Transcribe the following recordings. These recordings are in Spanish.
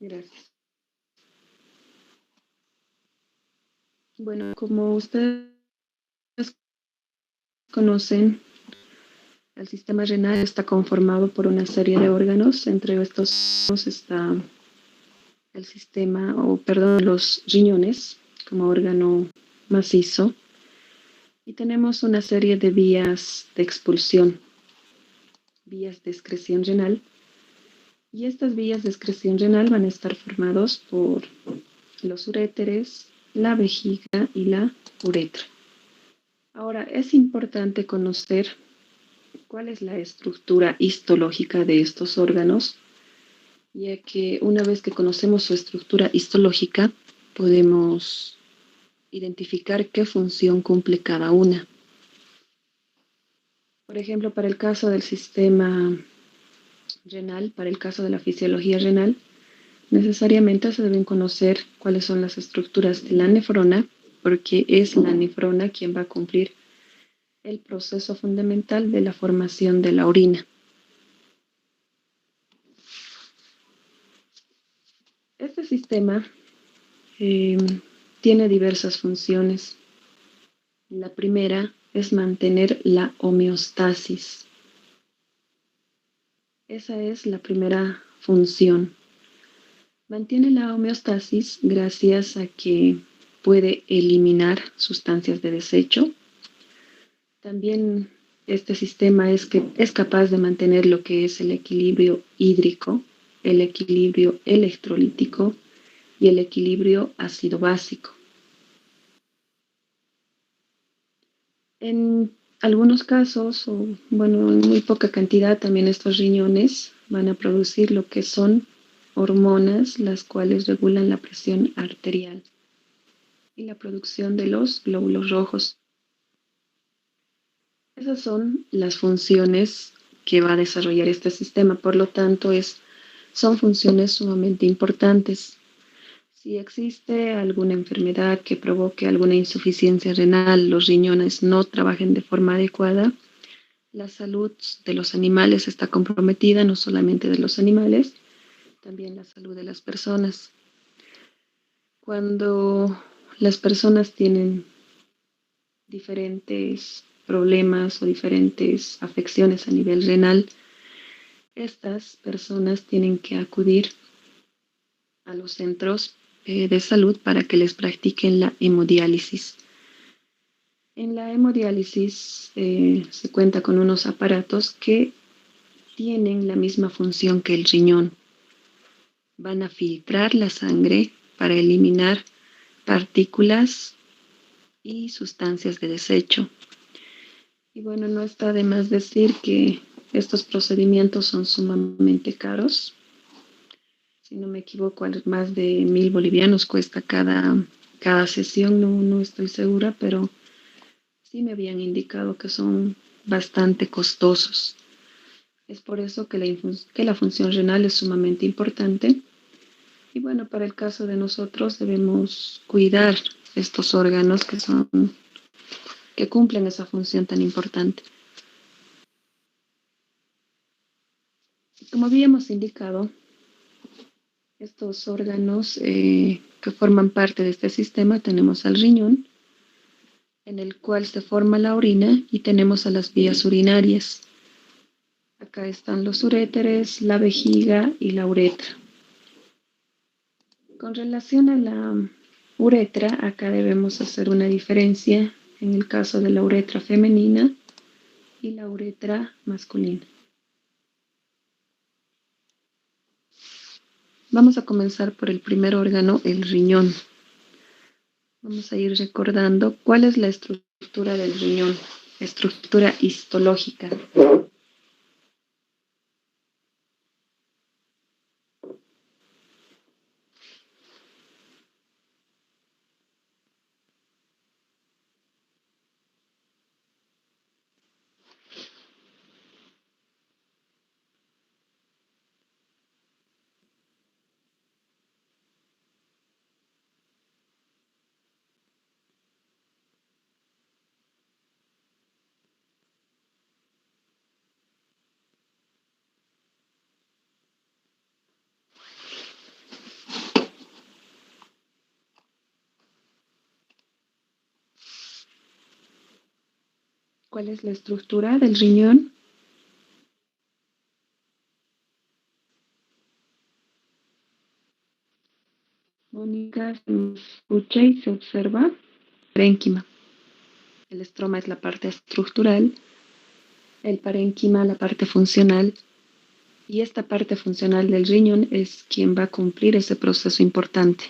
Gracias. Bueno, como ustedes conocen, el sistema renal está conformado por una serie de órganos. Entre estos está el sistema, o perdón, los riñones como órgano macizo. Y tenemos una serie de vías de expulsión, vías de excreción renal. Y estas vías de excreción renal van a estar formados por los uréteres, la vejiga y la uretra. Ahora, es importante conocer cuál es la estructura histológica de estos órganos, ya que una vez que conocemos su estructura histológica, podemos identificar qué función cumple cada una. Por ejemplo, para el caso del sistema renal, para el caso de la fisiología renal, necesariamente se deben conocer cuáles son las estructuras de la nefrona, porque es la nefrona quien va a cumplir el proceso fundamental de la formación de la orina. Este sistema eh, tiene diversas funciones. La primera es mantener la homeostasis. Esa es la primera función. Mantiene la homeostasis gracias a que puede eliminar sustancias de desecho. También este sistema es capaz de mantener lo que es el equilibrio hídrico, el equilibrio electrolítico y el equilibrio ácido-básico. En algunos casos, o bueno, en muy poca cantidad, también estos riñones van a producir lo que son hormonas, las cuales regulan la presión arterial y la producción de los glóbulos rojos. Esas son las funciones que va a desarrollar este sistema, por lo tanto, son funciones sumamente importantes. Si existe alguna enfermedad que provoque alguna insuficiencia renal, los riñones no trabajen de forma adecuada, la salud de los animales está comprometida, no solamente de los animales, también la salud de las personas. Cuando las personas tienen diferentes problemas o diferentes afecciones a nivel renal, estas personas tienen que acudir a los centros de salud para que les practiquen la hemodiálisis. En la hemodiálisis se cuenta con unos aparatos que tienen la misma función que el riñón. Van a filtrar la sangre para eliminar partículas y sustancias de desecho. Y bueno, no está de más decir que estos procedimientos son sumamente caros. Si no me equivoco, más de 1.000 bolivianos cuesta cada sesión, no estoy segura, pero sí me habían indicado que son bastante costosos. Es por eso que la función renal es sumamente importante. Y bueno, para el caso de nosotros debemos cuidar estos órganos que cumplen esa función tan importante. Como habíamos indicado, estos órganos que forman parte de este sistema, tenemos al riñón, en el cual se forma la orina, y tenemos a las vías urinarias. Acá están los uréteres, la vejiga y la uretra. Con relación a la uretra, acá debemos hacer una diferencia en el caso de la uretra femenina y la uretra masculina. Vamos a comenzar por el primer órgano, el riñón. Vamos a ir recordando cuál es la estructura del riñón, estructura histológica. ¿Cuál es la estructura del riñón? Mónica se escucha y se observa. Parénquima. El estroma es la parte estructural, el parénquima la parte funcional, y esta parte funcional del riñón es quien va a cumplir ese proceso importante.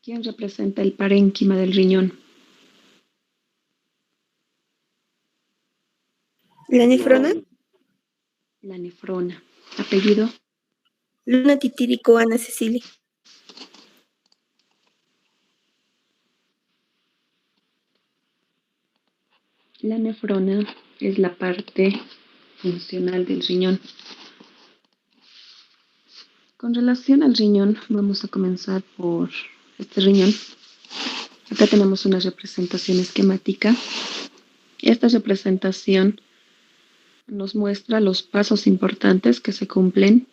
¿Quién representa el parénquima del riñón? ¿La nefrona? La nefrona. ¿Apellido? Luna Titírico Ana Cecilia. La nefrona es la parte funcional del riñón. Con relación al riñón, vamos a comenzar por este riñón. Acá tenemos una representación esquemática. Esta representación nos muestra los pasos importantes que se cumplen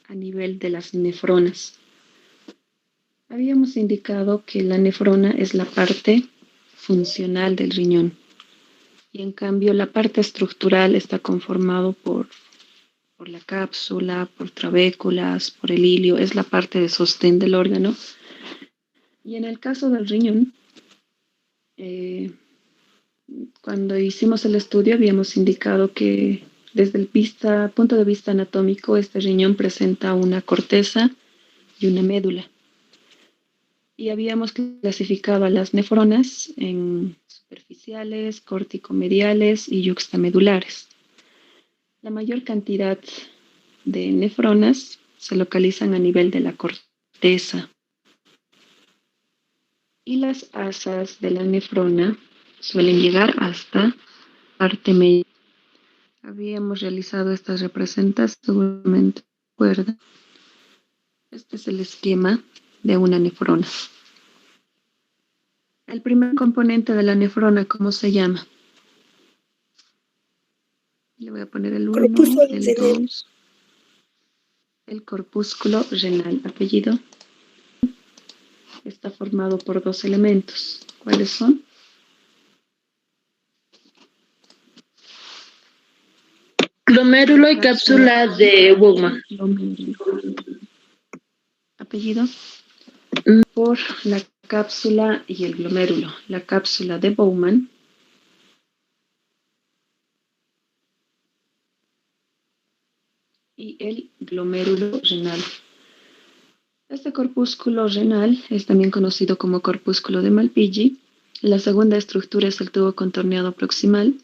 a nivel de las nefronas. Habíamos indicado que la nefrona es la parte funcional del riñón y en cambio la parte estructural está conformado por la cápsula, por trabéculas, por el hilio, es la parte de sostén del órgano. Y en el caso del riñón, cuando hicimos el estudio habíamos indicado que desde el punto de vista anatómico este riñón presenta una corteza y una médula. Y habíamos clasificado a las nefronas en superficiales, corticomediales y yuxtamedulares. La mayor cantidad de nefronas se localizan a nivel de la corteza. Y las asas de la nefrona suelen llegar hasta parte media. Habíamos realizado estas representaciones, seguramente recuerdan. Este es el esquema de una nefrona. El primer componente de la nefrona, ¿cómo se llama? Le voy a poner el 1, el 2, el corpúsculo renal. Apellido. Está formado por dos elementos. ¿Cuáles son? Glomérulo y cápsula de Bowman. Apellido. Por la cápsula y el glomérulo. La cápsula de Bowman y el glomérulo renal. Este corpúsculo renal es también conocido como corpúsculo de Malpighi. La segunda estructura es el tubo contorneado proximal.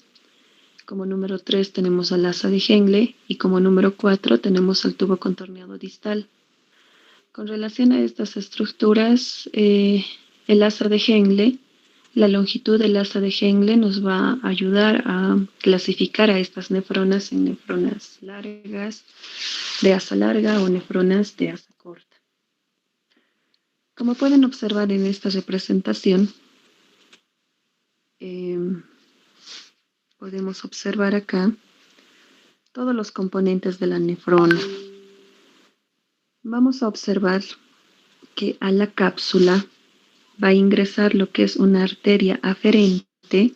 Como número 3 tenemos al asa de Henle y como número 4 tenemos al tubo contorneado distal. Con relación a estas estructuras, el asa de Henle, la longitud del asa de Henle nos va a ayudar a clasificar a estas nefronas en nefronas largas de asa larga o nefronas de asa corta. Como pueden observar en esta representación, podemos observar acá todos los componentes de la nefrona. Vamos a observar que a la cápsula va a ingresar lo que es una arteria aferente,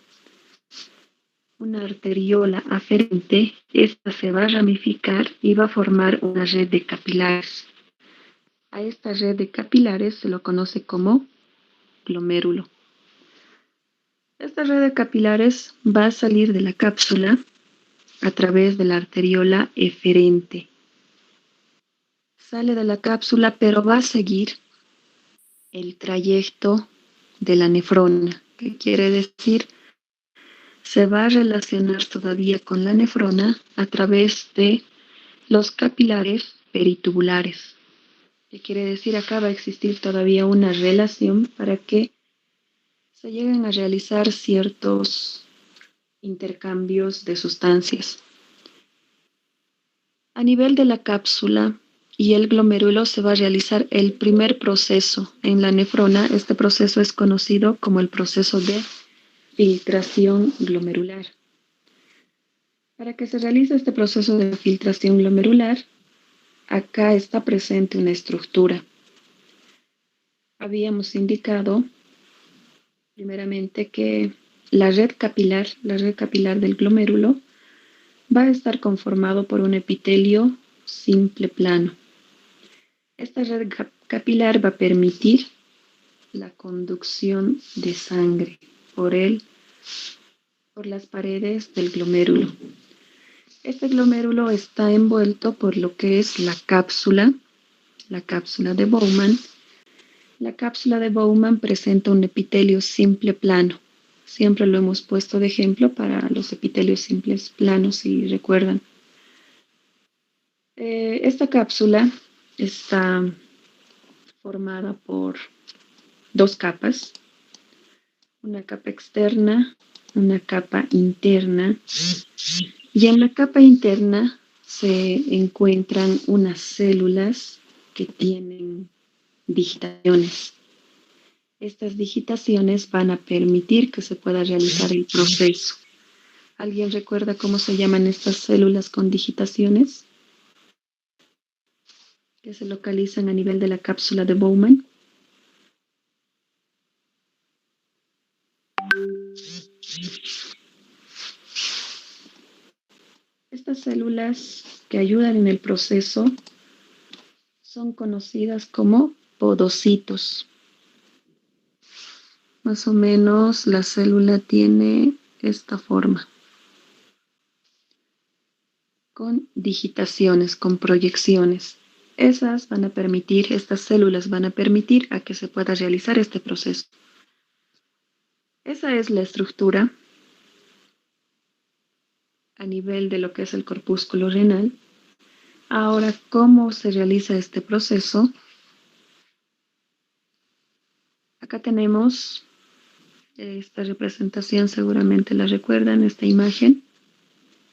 una arteriola aferente. Esta se va a ramificar y va a formar una red de capilares. A esta red de capilares se lo conoce como glomérulo. Esta red de capilares va a salir de la cápsula a través de la arteriola eferente. Sale de la cápsula, pero va a seguir el trayecto de la nefrona. ¿Qué quiere decir? Se va a relacionar todavía con la nefrona a través de los capilares peritubulares. ¿Qué quiere decir? Acá va a existir todavía una relación para que se lleguen a realizar ciertos intercambios de sustancias. A nivel de la cápsula y el glomérulo se va a realizar el primer proceso en la nefrona. Este proceso es conocido como el proceso de filtración glomerular. Para que se realice este proceso de filtración glomerular, acá está presente una estructura. Habíamos indicado primeramente que la red capilar del glomérulo va a estar conformado por un epitelio simple plano. Esta red capilar va a permitir la conducción de sangre por las paredes del glomérulo. Este glomérulo está envuelto por lo que es la cápsula de Bowman. La cápsula de Bowman presenta un epitelio simple plano. Siempre lo hemos puesto de ejemplo para los epitelios simples planos, si recuerdan. Esta cápsula está formada por dos capas, una capa externa, una capa interna, y en la capa interna se encuentran unas células que tienen digitaciones. Estas digitaciones van a permitir que se pueda realizar el proceso. ¿Alguien recuerda cómo se llaman estas células con digitaciones? Que se localizan a nivel de la cápsula de Bowman. Estas células que ayudan en el proceso son conocidas como podocitos. Más o menos la célula tiene esta forma, con digitaciones, con proyecciones. Estas células van a permitir a que se pueda realizar este proceso. Esa es la estructura a nivel de lo que es el corpúsculo renal. Ahora, ¿cómo se realiza este proceso? Acá tenemos esta representación, seguramente la recuerdan, esta imagen.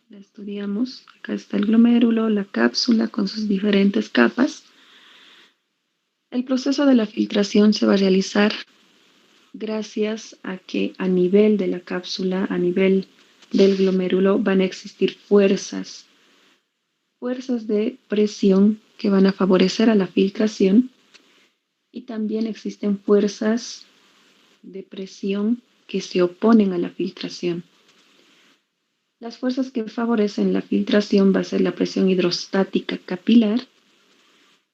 La estudiamos. Acá está el glomérulo, la cápsula con sus diferentes capas. El proceso de la filtración se va a realizar gracias a que a nivel de la cápsula, a nivel del glomérulo, van a existir fuerzas de presión que van a favorecer a la filtración, y también existen fuerzas de presión que se oponen a la filtración. Las fuerzas que favorecen la filtración va a ser la presión hidrostática capilar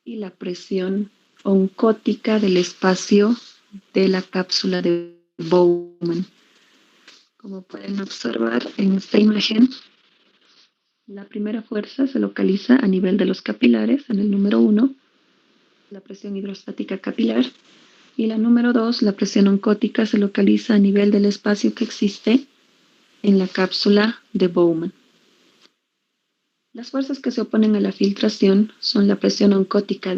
y la presión oncótica del espacio de la cápsula de Bowman. Como pueden observar en esta imagen, la primera fuerza se localiza a nivel de los capilares, en el número 1, la presión hidrostática capilar, y la número 2, la presión oncótica, se localiza a nivel del espacio que existe en la cápsula de Bowman. Las fuerzas que se oponen a la filtración son la presión oncótica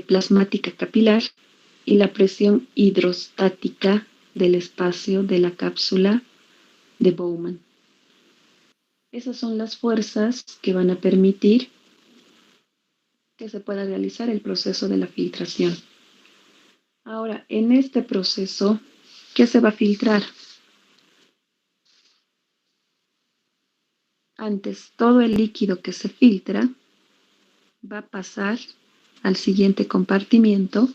plasmática capilar y la presión hidrostática del espacio de la cápsula de Bowman. Esas son las fuerzas que van a permitir que se pueda realizar el proceso de la filtración. Ahora, en este proceso, ¿qué se va a filtrar? Antes, todo el líquido que se filtra va a pasar al siguiente compartimiento,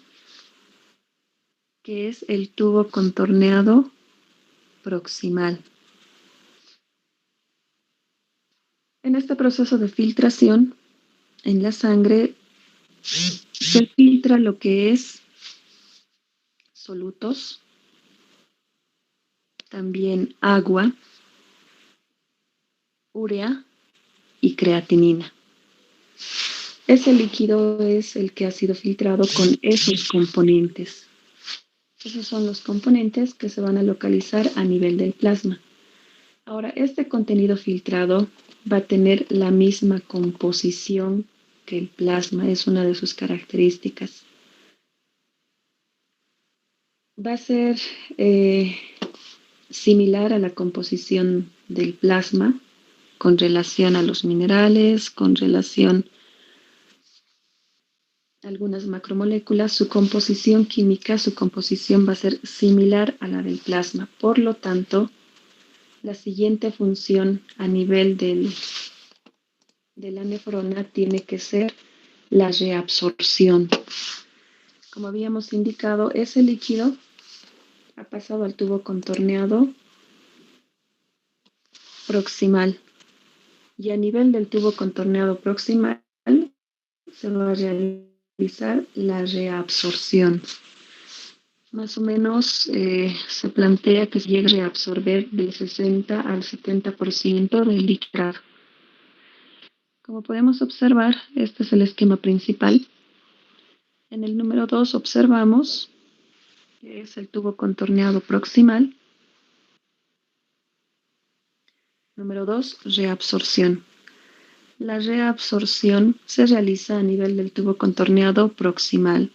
que es el tubo contorneado proximal. En este proceso de filtración, en la sangre se filtra lo que es solutos, también agua, urea y creatinina. Ese líquido es el que ha sido filtrado con esos componentes. Esos son los componentes que se van a localizar a nivel del plasma. Ahora, este contenido filtrado va a tener la misma composición que el plasma, es una de sus características. Va a ser similar a la composición del plasma con relación a los minerales, con relación a algunas macromoléculas. Su composición química, su composición va a ser similar a la del plasma. Por lo tanto, la siguiente función a nivel de la nefrona tiene que ser la reabsorción. Como habíamos indicado, ese líquido ha pasado al tubo contorneado proximal. Y a nivel del tubo contorneado proximal se va a realizar la reabsorción. Más o menos se plantea que se llegue a reabsorber del 60 al 70% del líquido. Como podemos observar, este es el esquema principal. En el número 2 observamos que es el tubo contorneado proximal. Número 2, reabsorción. La reabsorción se realiza a nivel del tubo contorneado proximal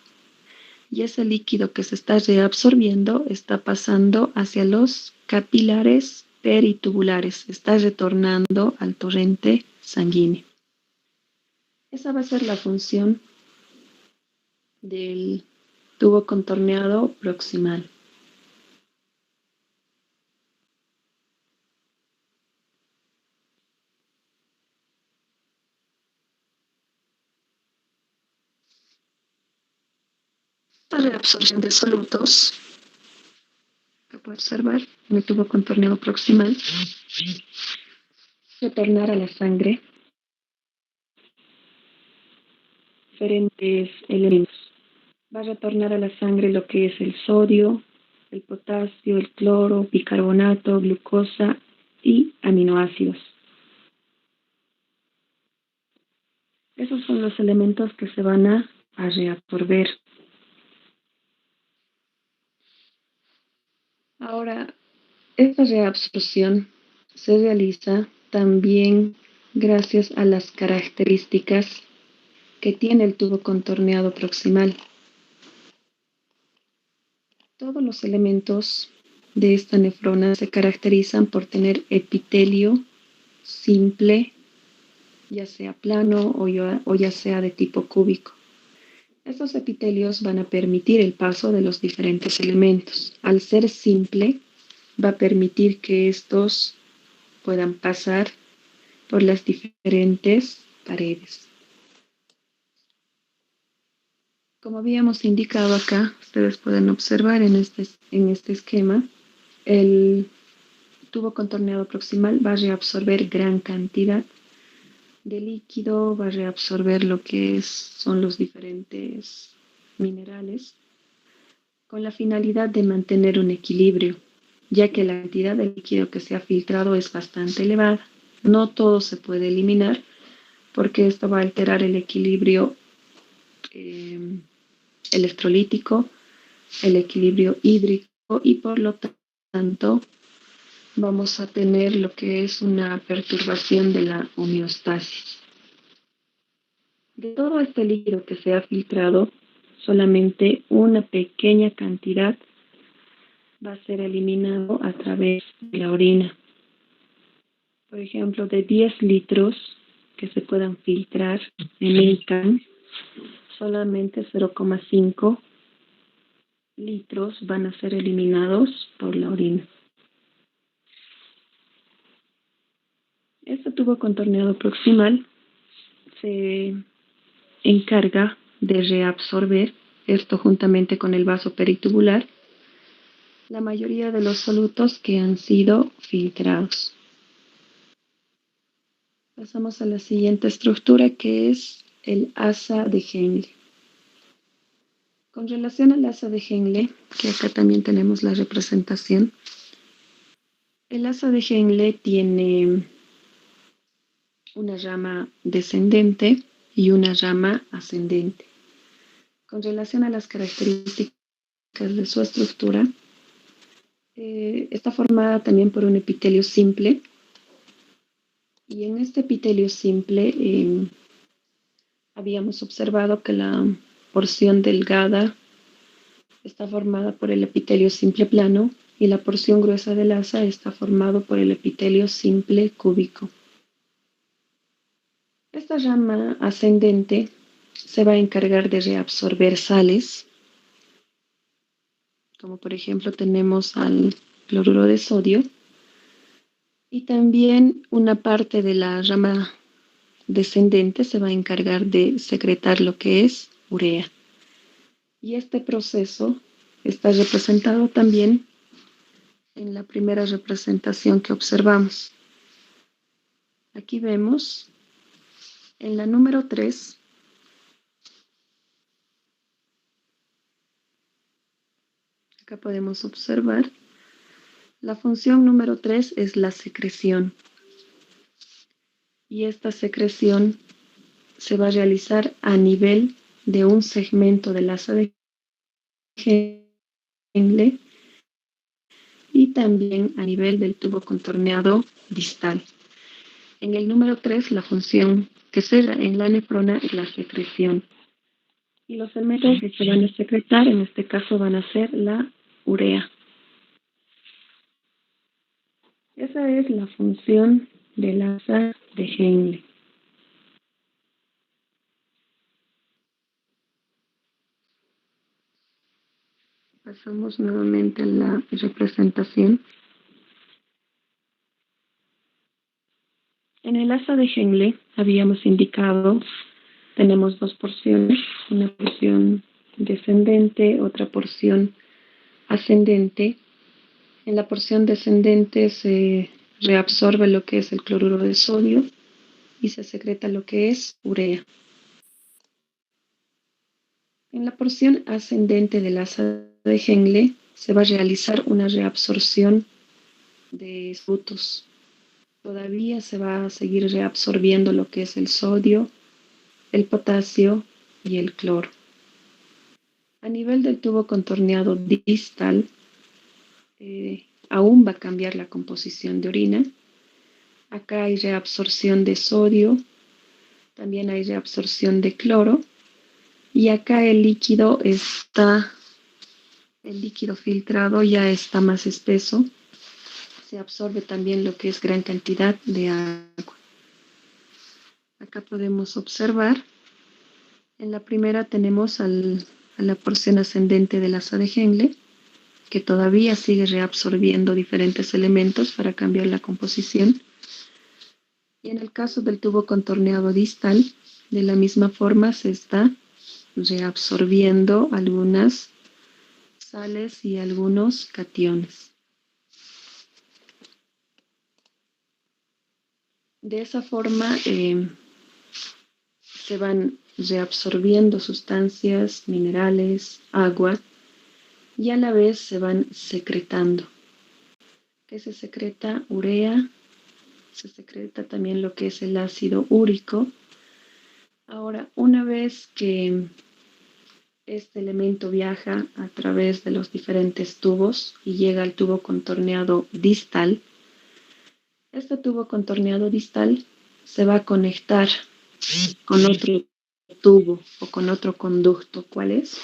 y ese líquido que se está reabsorbiendo está pasando hacia los capilares peritubulares, está retornando al torrente sanguíneo. Esa va a ser la función del tubo contorneado proximal. La reabsorción de solutos que puede observar en el tubo contorneado proximal, retornar a la sangre diferentes elementos. Va a retornar a la sangre lo que es el sodio, el potasio, el cloro, bicarbonato, glucosa y aminoácidos. Esos son los elementos que se van a reabsorber. Ahora, esta reabsorción se realiza también gracias a las características que tiene el tubo contorneado proximal. Todos los elementos de esta nefrona se caracterizan por tener epitelio simple, ya sea plano o ya sea de tipo cúbico. Estos epitelios van a permitir el paso de los diferentes elementos. Al ser simple, va a permitir que estos puedan pasar por las diferentes paredes. Como habíamos indicado acá, ustedes pueden observar en este esquema, el tubo contorneado proximal va a reabsorber gran cantidad de líquido, va a reabsorber lo que son los diferentes minerales, con la finalidad de mantener un equilibrio, ya que la cantidad de líquido que se ha filtrado es bastante elevada. No todo se puede eliminar porque esto va a alterar el equilibrio electrolítico, el equilibrio hídrico y por lo tanto vamos a tener lo que es una perturbación de la homeostasis. De todo este líquido que se ha filtrado, solamente una pequeña cantidad va a ser eliminado a través de la orina. Por ejemplo, de 10 litros que se puedan filtrar en el can, solamente 0,5 litros van a ser eliminados por la orina. Este tubo contorneado proximal se encarga de reabsorber, esto juntamente con el vaso peritubular, la mayoría de los solutos que han sido filtrados. Pasamos a la siguiente estructura, que es el asa de Henle. Con relación al asa de Henle, que acá también tenemos la representación, el asa de Henle tiene una rama descendente y una rama ascendente. Con relación a las características de su estructura, está formada también por un epitelio simple, y en este epitelio simple habíamos observado que la porción delgada está formada por el epitelio simple plano y la porción gruesa del asa está formado por el epitelio simple cúbico. Esta rama ascendente se va a encargar de reabsorber sales, como por ejemplo tenemos al cloruro de sodio, y también una parte de la rama descendente se va a encargar de secretar lo que es urea. Y este proceso está representado también en la primera representación que observamos. Aquí vemos en la número 3, acá podemos observar, la función número 3 es la secreción. Y esta secreción se va a realizar a nivel de un segmento del asa de Henle y también a nivel del tubo contorneado distal. En el número 3, la función que se da en la nefrona es la secreción. Y los elementos que se van a secretar, en este caso, van a ser la urea. Esa es la función del asa de Henle. Pasamos nuevamente a la representación. En el asa de Henle habíamos indicado, tenemos dos porciones, una porción descendente, otra porción ascendente. En la porción descendente se reabsorbe lo que es el cloruro de sodio y se secreta lo que es urea. En la porción ascendente del asa de Henle se va a realizar una reabsorción de frutos. Todavía se va a seguir reabsorbiendo lo que es el sodio, el potasio y el cloro. A nivel del tubo contorneado distal, aún va a cambiar la composición de orina. Acá hay reabsorción de sodio, también hay reabsorción de cloro, y acá el líquido filtrado ya está más espeso. Se absorbe también lo que es gran cantidad de agua. Acá podemos observar, en la primera tenemos a la porción ascendente del asa de Henle, que todavía sigue reabsorbiendo diferentes elementos para cambiar la composición. Y en el caso del tubo contorneado distal, de la misma forma se está reabsorbiendo algunas sales y algunos cationes. De esa forma se van reabsorbiendo sustancias, minerales, agua, y a la vez se van secretando. ¿Qué se secreta? Urea, se secreta también lo que es el ácido úrico. Ahora, una vez que este elemento viaja a través de los diferentes tubos y llega al tubo contorneado distal, este tubo contorneado distal se va a conectar con otro tubo o con otro conducto. ¿Cuál es?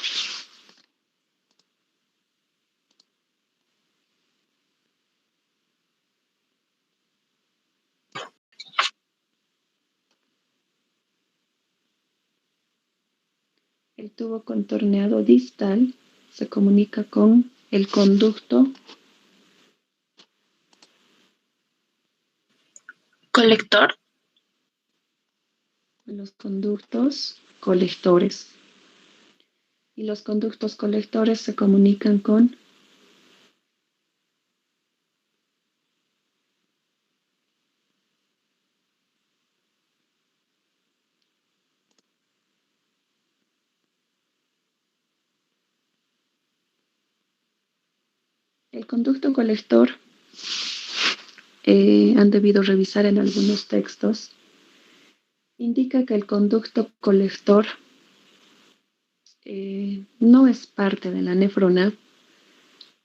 El tubo contorneado distal se comunica con el conducto Colector. los conductos colectores. Y los conductos colectores se comunican con el conducto colector. Han debido revisar en algunos textos. Indica que el conducto colector no es parte de la nefrona,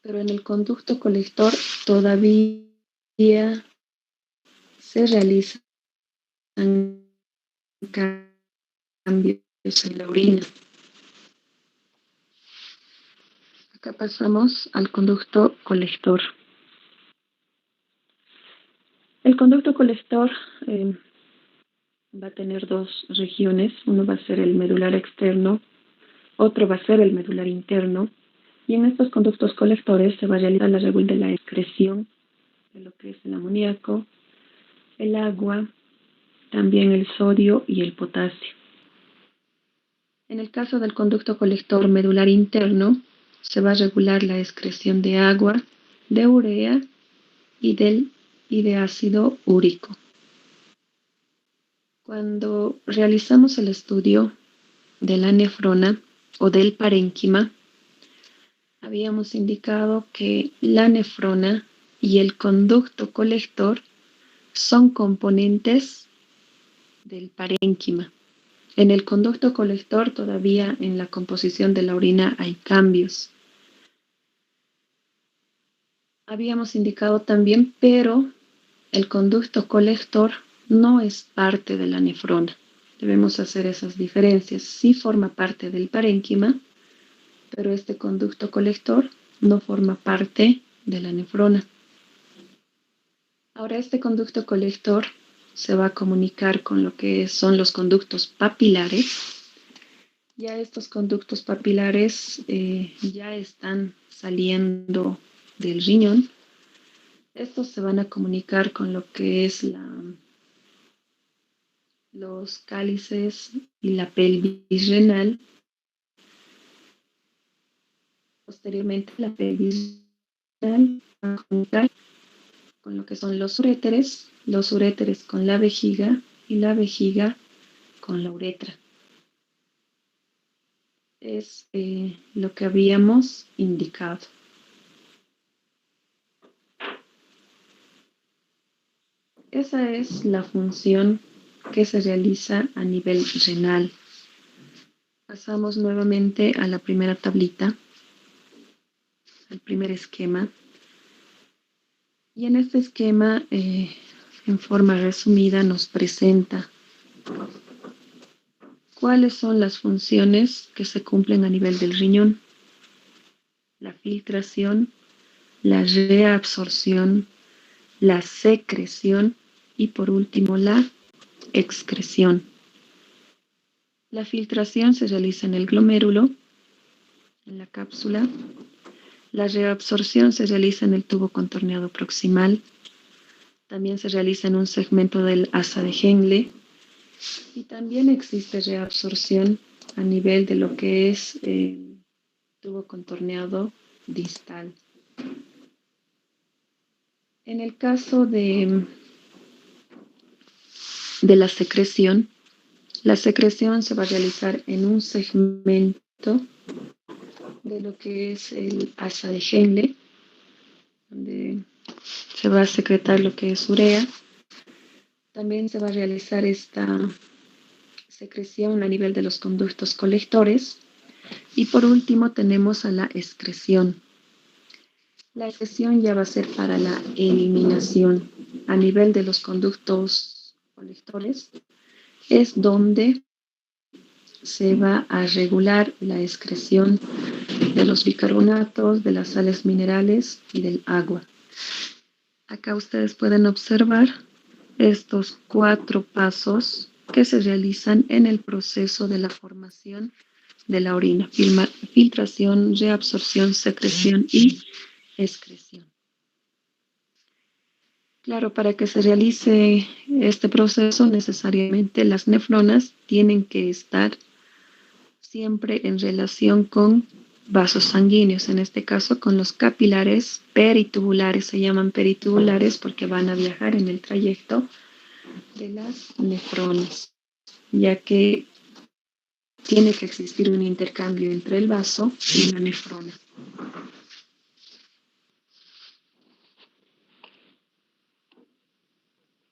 pero en el conducto colector todavía se realizan cambios en la orina. Acá pasamos al conducto colector. El conducto colector va a tener dos regiones. Uno va a ser el medular externo, otro va a ser el medular interno. Y en estos conductos colectores se va a realizar la regulación de la excreción de lo que es el amoníaco, el agua, también el sodio y el potasio. En el caso del conducto colector medular interno, se va a regular la excreción de agua, de urea y de ácido úrico. Cuando realizamos el estudio de la nefrona o del parénquima, habíamos indicado que la nefrona y el conducto colector son componentes del parénquima. En el conducto colector todavía en la composición de la orina hay cambios. Habíamos indicado también, pero el conducto colector no es parte de la nefrona. Debemos hacer esas diferencias. Sí forma parte del parénquima, pero este conducto colector no forma parte de la nefrona. Ahora este conducto colector se va a comunicar con lo que son los conductos papilares. Ya estos conductos papilares ya están saliendo del riñón. Estos se van a comunicar con lo que es los cálices y la pelvis renal. Posteriormente la pelvis renal va a comunicar con lo que son los uréteres con la vejiga y la vejiga con la uretra. Es lo que habíamos indicado. Esa es la función que se realiza a nivel renal. Pasamos nuevamente a la primera tablita, al primer esquema. Y en este esquema, en forma resumida, nos presenta cuáles son las funciones que se cumplen a nivel del riñón. La filtración, la reabsorción, la secreción y por último la excreción. La filtración se realiza en el glomérulo, en la cápsula. La reabsorción se realiza en el tubo contorneado proximal. También se realiza en un segmento del asa de Henle. Y también existe reabsorción a nivel de lo que es el tubo contorneado distal. En el caso de la secreción se va a realizar en un segmento de lo que es el asa de Henle, donde se va a secretar lo que es urea. También se va a realizar esta secreción a nivel de los conductos colectores. Y por último tenemos a la excreción. La excreción ya va a ser para la eliminación a nivel de los conductos colectores. Es donde se va a regular la excreción de los bicarbonatos, de las sales minerales y del agua. Acá ustedes pueden observar estos 4 pasos que se realizan en el proceso de la formación de la orina: filtración, reabsorción, secreción y excreción. Claro, para que se realice este proceso, necesariamente las nefronas tienen que estar siempre en relación con vasos sanguíneos, en este caso con los capilares peritubulares. Se llaman peritubulares porque van a viajar en el trayecto de las nefronas, ya que tiene que existir un intercambio entre el vaso y la nefrona.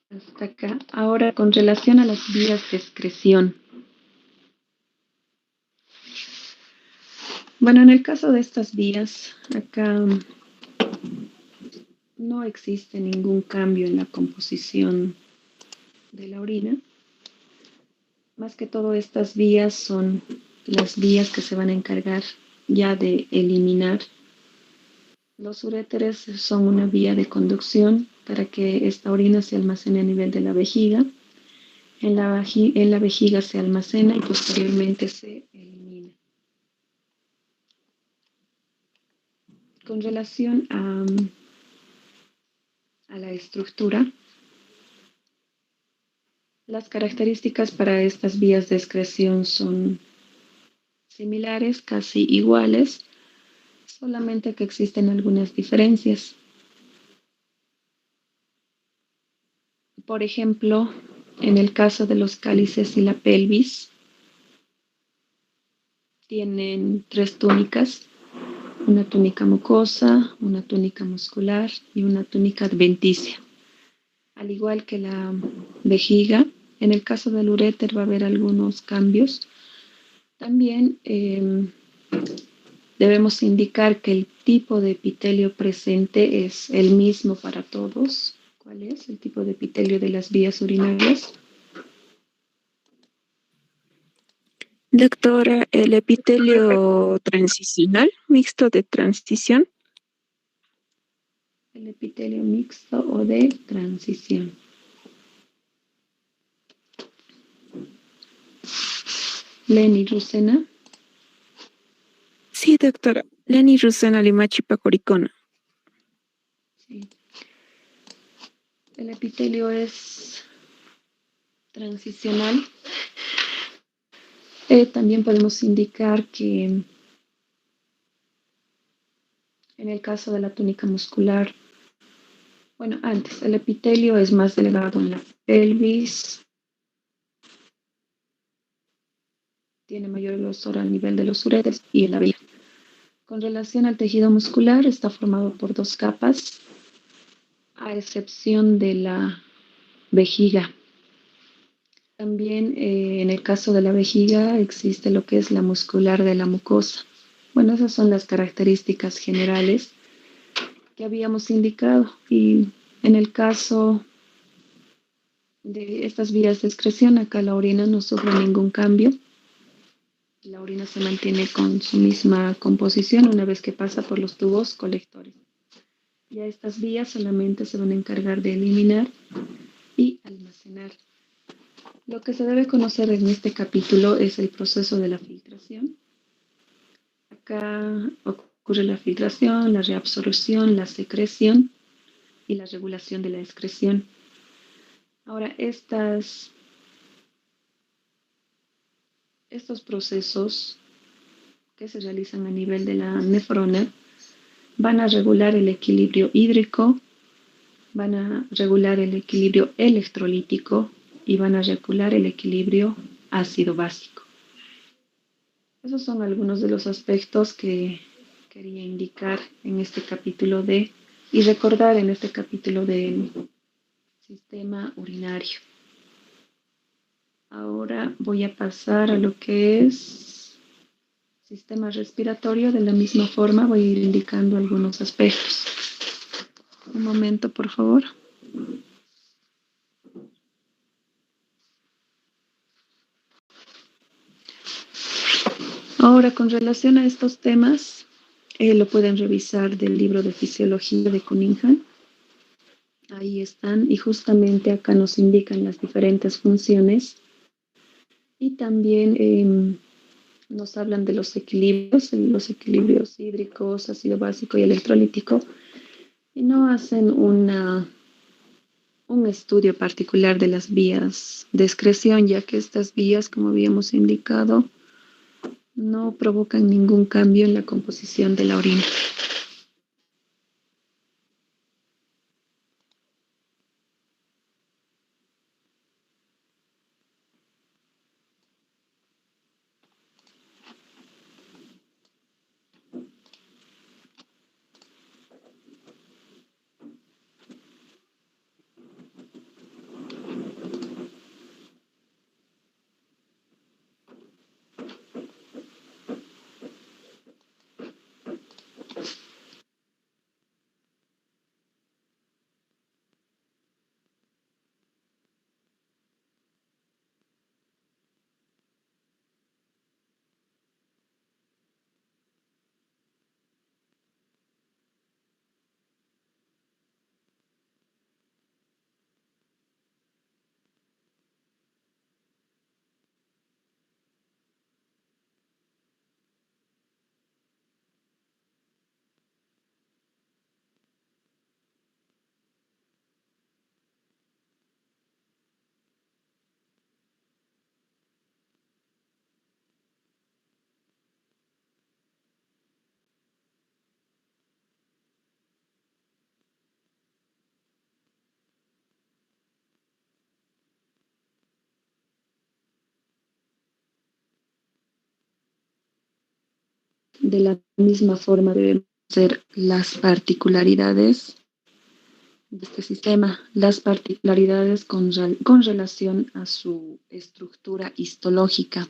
Hasta acá. Ahora, con relación a las vías de excreción. Bueno, en el caso de estas vías, acá no existe ningún cambio en la composición de la orina. Más que todo, estas vías son las vías que se van a encargar ya de eliminar. Los uréteres son una vía de conducción para que esta orina se almacene a nivel de la vejiga. En la vejiga se almacena y posteriormente se elimina. Con relación a la estructura, las características para estas vías de excreción son similares, casi iguales, solamente que existen algunas diferencias. Por ejemplo, En el caso de los cálices y la pelvis, tienen 3 túnicas, una túnica mucosa, una túnica muscular y una túnica adventicia. Al igual que la vejiga, en el caso del uréter va a haber algunos cambios. También debemos indicar que el tipo de epitelio presente es el mismo para todos. ¿Cuál es el tipo de epitelio de las vías urinarias? Doctora, el epitelio transicional, mixto de transición. El epitelio mixto o de transición. Leni Lucena. Sí, doctora. Leni Rusena Limachi Pacoricona. Sí. El epitelio es transicional. También podemos indicar que en el caso de la túnica muscular, bueno, antes, el epitelio es más delgado en la pelvis, tiene mayor grosor al nivel de los uretes y en la vejiga. Con relación al tejido muscular, está formado por 2 capas, a excepción de la vejiga. También en el caso de la vejiga existe lo que es la muscular de la mucosa. Bueno, esas son las características generales que habíamos indicado. Y en el caso de estas vías de excreción, acá la orina no sufre ningún cambio. La orina se mantiene con su misma composición una vez que pasa por los tubos colectores. Ya estas vías solamente se van a encargar de eliminar y almacenar. Lo que se debe conocer en este capítulo es el proceso de la filtración. Acá ocurre la filtración, la reabsorción, la secreción y la regulación de la excreción. Ahora, estos procesos que se realizan a nivel de la nefrona van a regular el equilibrio hídrico, van a regular el equilibrio electrolítico y van a regular el equilibrio ácido-básico. Esos son algunos de los aspectos que quería indicar en este capítulo y recordar en este capítulo del sistema urinario. Ahora voy a pasar a lo que es sistema respiratorio. De la misma forma voy a ir indicando algunos aspectos. Un momento, por favor. Ahora, con relación a estos temas, lo pueden revisar del libro de Fisiología de Cunningham. Ahí están, y justamente acá nos indican las diferentes funciones. Y también nos hablan de los equilibrios hídricos, ácido básico y electrolítico, y no hacen un estudio particular de las vías de excreción, ya que estas vías, como habíamos indicado, no provocan ningún cambio en la composición de la orina. De la misma forma debemos ser las particularidades de este sistema, las particularidades con relación a su estructura histológica.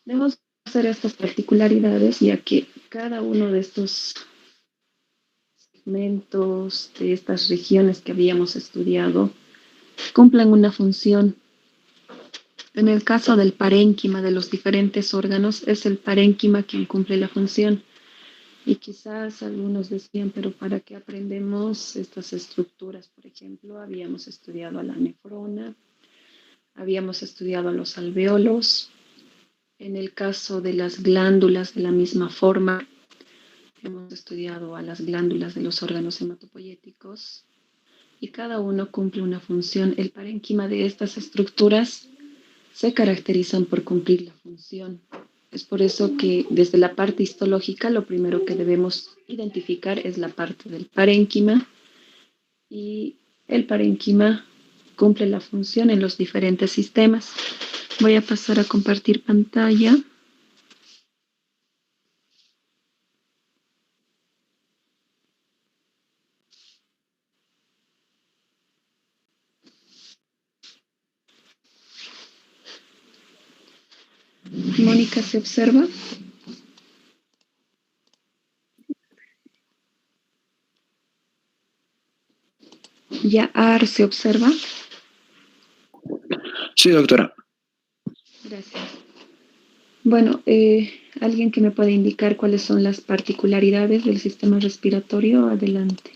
Debemos hacer estas particularidades ya que cada uno de estos segmentos, de estas regiones que habíamos estudiado, cumplen una función. En el caso del parénquima de los diferentes órganos, es el parénquima quien cumple la función. Y quizás algunos decían, pero ¿para qué aprendemos estas estructuras? Por ejemplo, habíamos estudiado a la nefrona, habíamos estudiado a los alvéolos. En el caso de las glándulas, de la misma forma, hemos estudiado a las glándulas de los órganos hematopoyéticos y cada uno cumple una función. El parénquima de estas estructuras se caracterizan por cumplir la función. Es por eso que desde la parte histológica lo primero que debemos identificar es la parte del parénquima y el parénquima cumple la función en los diferentes sistemas. Voy a pasar a compartir pantalla. Mónica, ¿se observa? ¿Yahar se observa? Sí, doctora. Gracias. Bueno, ¿alguien que me pueda indicar cuáles son las particularidades del sistema respiratorio? Adelante.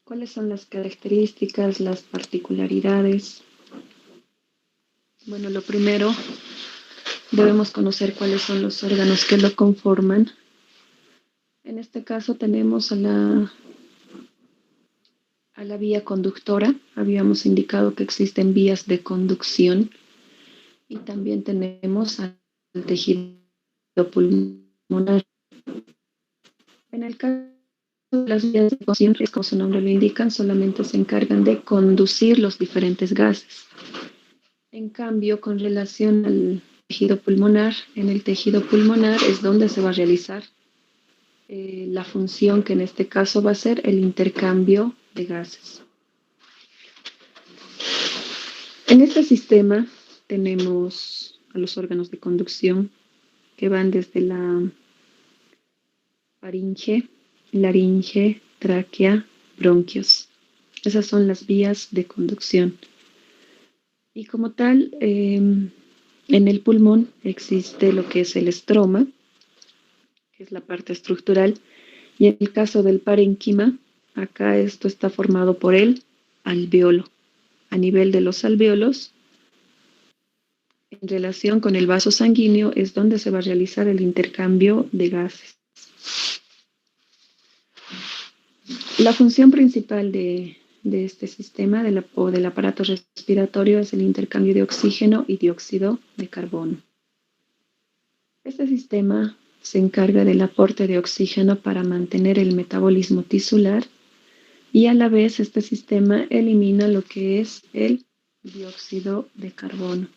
¿Cuáles son las características, las particularidades? Bueno, lo primero, debemos conocer cuáles son los órganos que lo conforman. En este caso tenemos a la vía conductora. Habíamos indicado que existen vías de conducción y también tenemos al tejido pulmonar. En el caso de las vías de conducción, como su nombre lo indican, solamente se encargan de conducir los diferentes gases. En cambio, con relación al tejido pulmonar, en el tejido pulmonar es donde se va a realizar la función que en este caso va a ser el intercambio de gases. En este sistema tenemos a los órganos de conducción que van desde la faringe, laringe, tráquea, bronquios. Esas son las vías de conducción. Y como tal, en el pulmón existe lo que es el estroma, que es la parte estructural, y en el caso del parénquima, acá esto está formado por el alvéolo. A nivel de los alvéolos, en relación con el vaso sanguíneo, es donde se va a realizar el intercambio de gases. La función principal de este sistema o del aparato respiratorio es el intercambio de oxígeno y dióxido de carbono. Este sistema se encarga del aporte de oxígeno para mantener el metabolismo tisular y a la vez este sistema elimina lo que es el dióxido de carbono.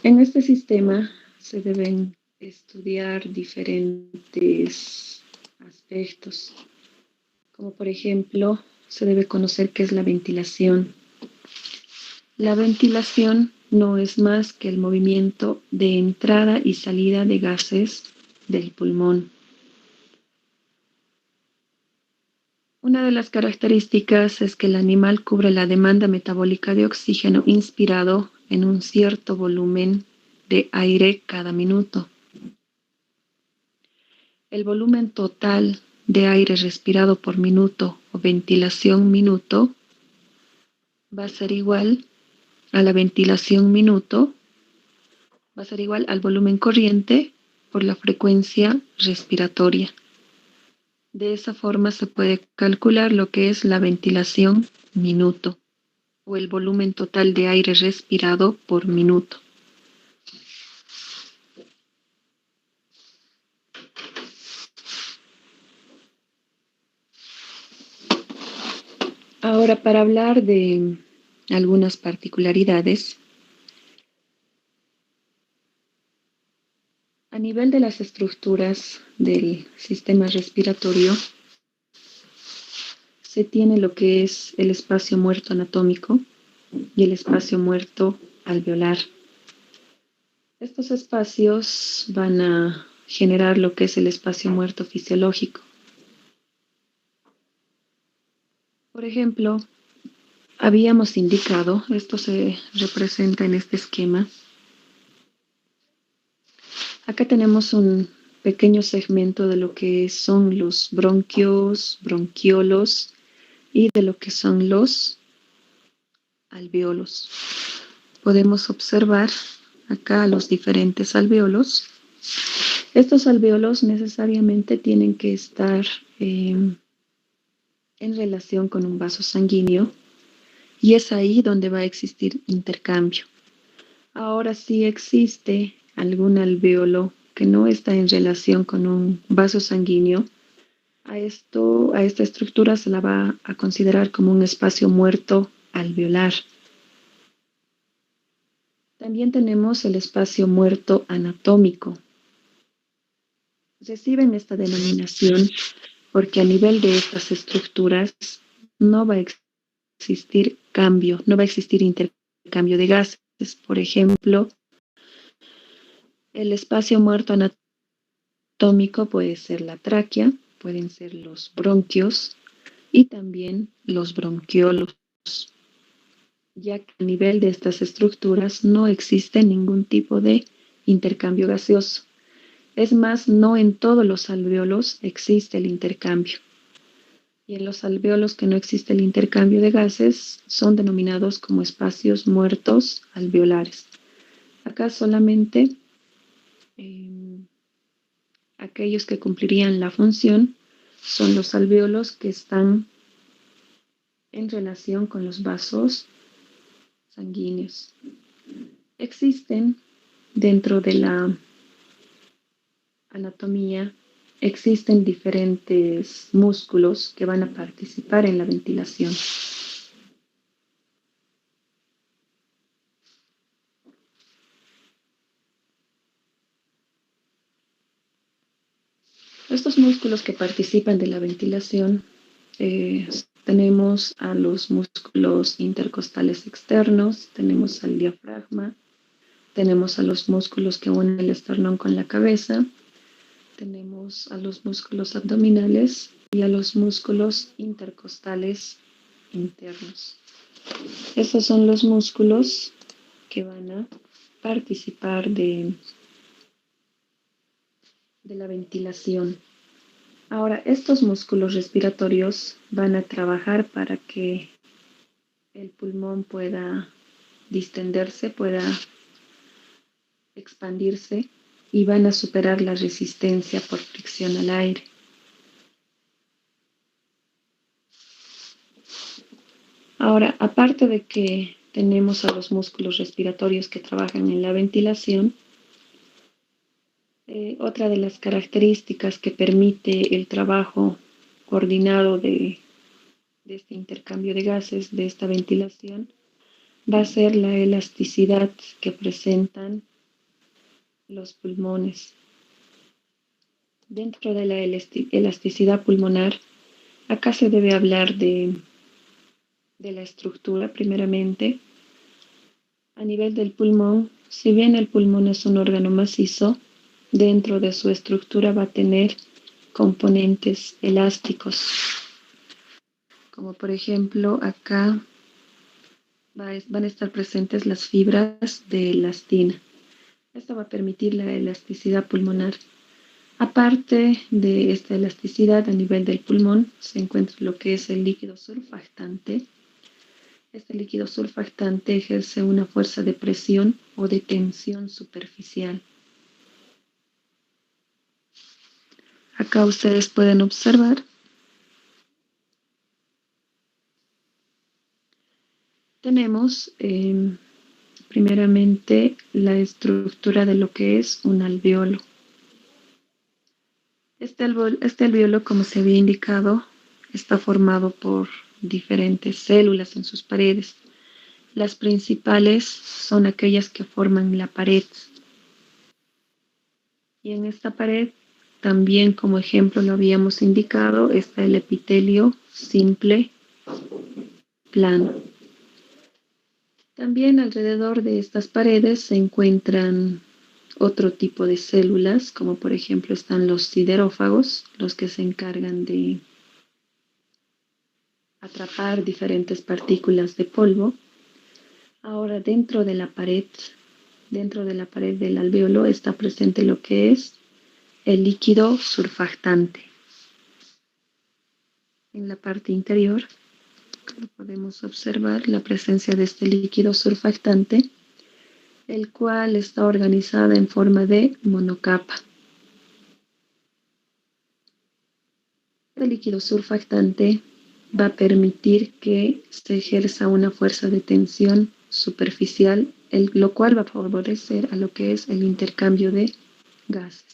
En este sistema se deben estudiar diferentes aspectos, como por ejemplo, se debe conocer qué es la ventilación. La ventilación no es más que el movimiento de entrada y salida de gases del pulmón. Una de las características es que el animal cubre la demanda metabólica de oxígeno inspirado en un cierto volumen de aire cada minuto. El volumen total de aire respirado por minuto o ventilación minuto va a ser igual a la ventilación minuto, va a ser igual al volumen corriente por la frecuencia respiratoria. De esa forma se puede calcular lo que es la ventilación minuto o el volumen total de aire respirado por minuto. Ahora, para hablar de algunas particularidades, a nivel de las estructuras del sistema respiratorio, se tiene lo que es el espacio muerto anatómico y el espacio muerto alveolar. Estos espacios van a generar lo que es el espacio muerto fisiológico. Por ejemplo, habíamos indicado, esto se representa en este esquema. Acá tenemos un pequeño segmento de lo que son los bronquios, bronquiolos y de lo que son los alveolos. Podemos observar acá los diferentes alveolos. Estos alveolos necesariamente tienen que estar en relación con un vaso sanguíneo y es ahí donde va a existir intercambio. Ahora, si existe algún alveolo que no está en relación con un vaso sanguíneo, a esta estructura se la va a considerar como un espacio muerto alveolar. También tenemos el espacio muerto anatómico. Reciben esta denominación porque a nivel de estas estructuras no va a existir cambio, no va a existir intercambio de gases. Por ejemplo, el espacio muerto anatómico puede ser la tráquea, pueden ser los bronquios y también los bronquiolos, ya que a nivel de estas estructuras no existe ningún tipo de intercambio gaseoso. Es más, no en todos los alveolos existe el intercambio. Y en los alveolos que no existe el intercambio de gases son denominados como espacios muertos alveolares. Acá solamente aquellos que cumplirían la función son los alveolos que están en relación con los vasos sanguíneos. Existen dentro de la anatomía, existen diferentes músculos que van a participar en la ventilación. Estos músculos que participan de la ventilación, tenemos a los músculos intercostales externos, tenemos al diafragma, tenemos a los músculos que unen el esternón con la cabeza, tenemos a los músculos abdominales y a los músculos intercostales internos. Estos son los músculos que van a participar de la ventilación. Ahora, estos músculos respiratorios van a trabajar para que el pulmón pueda distenderse, pueda expandirse y van a superar la resistencia por fricción al aire. Ahora, aparte de que tenemos a los músculos respiratorios que trabajan en la ventilación, otra de las características que permite el trabajo coordinado de este intercambio de gases, de esta ventilación, va a ser la elasticidad que presentan los pulmones. Dentro de la elasticidad pulmonar, acá se debe hablar de la estructura primeramente. A nivel del pulmón, si bien el pulmón es un órgano macizo, dentro de su estructura va a tener componentes elásticos, como por ejemplo acá van a estar presentes las fibras de elastina. Esto va a permitir la elasticidad pulmonar. Aparte de esta elasticidad a nivel del pulmón, se encuentra lo que es el líquido surfactante. Este líquido surfactante ejerce una fuerza de presión o de tensión superficial. Acá ustedes pueden observar tenemos primeramente la estructura de lo que es un alveolo. Este alveolo, como se había indicado, está formado por diferentes células en sus paredes. Las principales son aquellas que forman la pared. Y en esta pared, también como ejemplo lo habíamos indicado, está el epitelio simple plano. También alrededor de estas paredes se encuentran otro tipo de células, como por ejemplo están los siderófagos, los que se encargan de atrapar diferentes partículas de polvo. Ahora dentro de la pared del alvéolo está presente lo que es el líquido surfactante. En la parte interior podemos observar la presencia de este líquido surfactante, el cual está organizado en forma de monocapa. El líquido surfactante va a permitir que se ejerza una fuerza de tensión superficial, lo cual va a favorecer a lo que es el intercambio de gases.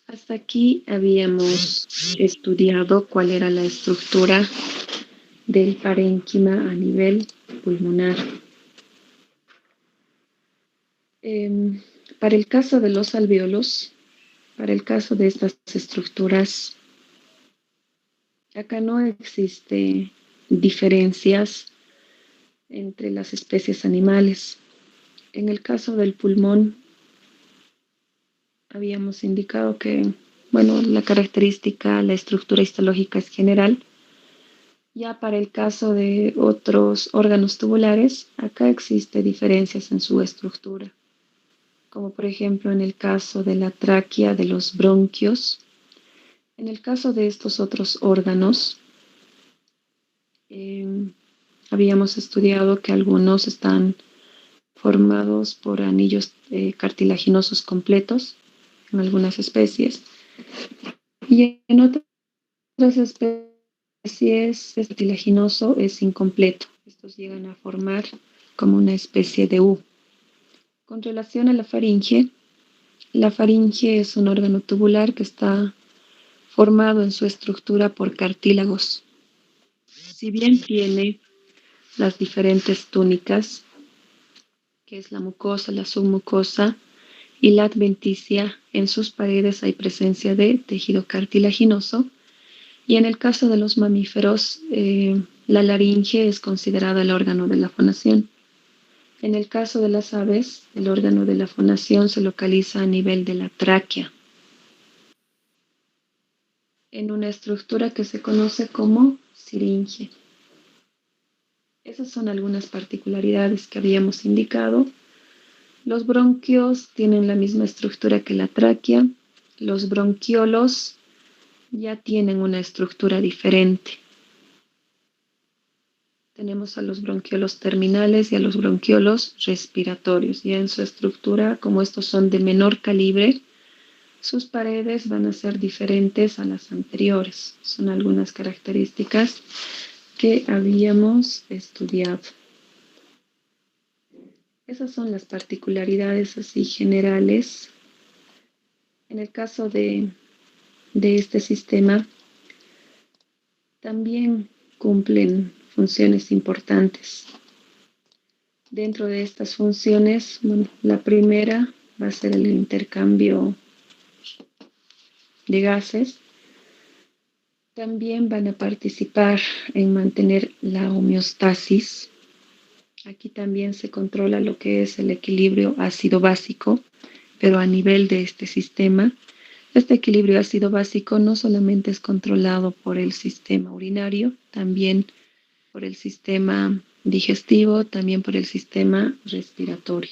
Hasta aquí habíamos estudiado cuál era la estructura del parénquima a nivel pulmonar. Para el caso de los alvéolos, para el caso de estas estructuras, acá no existe diferencias entre las especies animales. En el caso del pulmón, habíamos indicado que, bueno, la característica, la estructura histológica es general. Ya para el caso de otros órganos tubulares, acá existe diferencias en su estructura, como por ejemplo en el caso de la tráquea, de los bronquios. En el caso de estos otros órganos, habíamos estudiado que algunos están formados por anillos cartilaginosos completos en algunas especies y en otras especies el cartilaginoso es incompleto. Estos llegan a formar como una especie de U. Con relación a la faringe es un órgano tubular que está formado en su estructura por cartílagos. Si bien tiene las diferentes túnicas, que es la mucosa, la submucosa y la adventicia, en sus paredes hay presencia de tejido cartilaginoso. Y en el caso de los mamíferos, la laringe es considerada el órgano de la fonación. En el caso de las aves, el órgano de la fonación se localiza a nivel de la tráquea, en una estructura que se conoce como siringe. Esas son algunas particularidades que habíamos indicado. Los bronquios tienen la misma estructura que la tráquea. Los bronquiolos ya tienen una estructura diferente. Tenemos a los bronquiolos terminales y a los bronquiolos respiratorios. Ya en su estructura, como estos son de menor calibre, sus paredes van a ser diferentes a las anteriores. Son algunas características que habíamos estudiado. Esas son las particularidades así generales. En el caso de este sistema, también cumplen funciones importantes. Dentro de estas funciones, bueno, la primera va a ser el intercambio de gases. También van a participar en mantener la homeostasis. Aquí también se controla lo que es el equilibrio ácido-básico, pero a nivel de este sistema. Este equilibrio ácido-básico no solamente es controlado por el sistema urinario, también por el sistema digestivo, también por el sistema respiratorio.